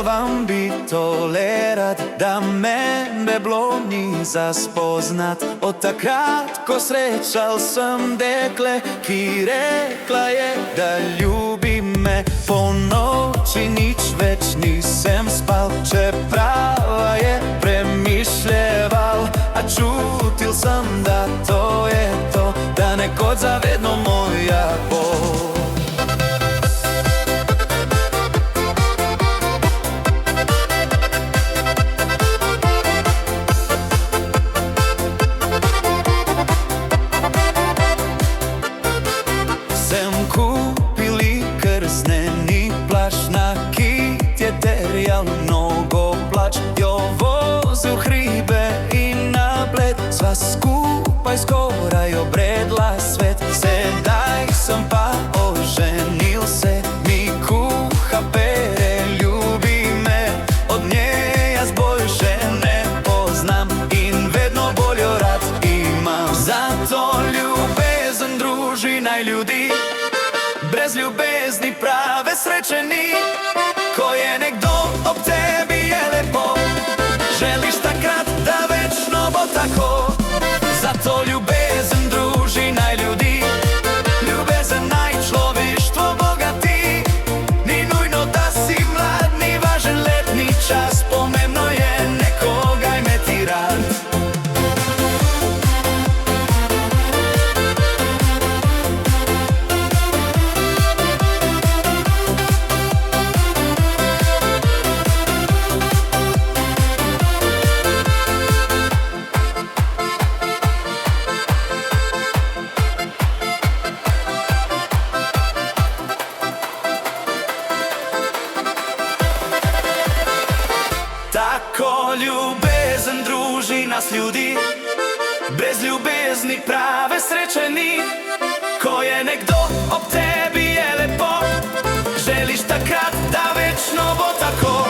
vam bi tolerat, da mene bilo ni za spoznat. Od takrat, ko srečal sem dekle, ki rekla je, da ljubi me. Po noči nič več nisem spal, čeprav je premišljeval. A čutil sem, da to je to, da nekoč zavedno moja bo. Sem kupili krsneni plašč, nakit je terjal mnogo plač. Jo vozil hribe in na Bled, sva skupaj skoraj obredla svet. Sedaj sem pa oženil se, mi kuha, pere, ljubi me. Od nje jaz boljše ne poznam in vedno bolj jo rad imam. Zato ljubezen druži naj ljudi, brez ljubezni prave sreče ni. Ko je nekdo ob tebi je lepo, želiš takrat, da večno bo tako. Zato ljubezen druži naj ljudi, ljubezen naj človeštvo bogati. Ni nujno, da si mlad, ni važen letni čas, pomembno je nekoga imeti rad. Tako ljubezen druži nas ljudi, brez ljubezni prave sreče ni. Ko je nekdo ob tebi je lepo, želiš takrat, da večno bo tako.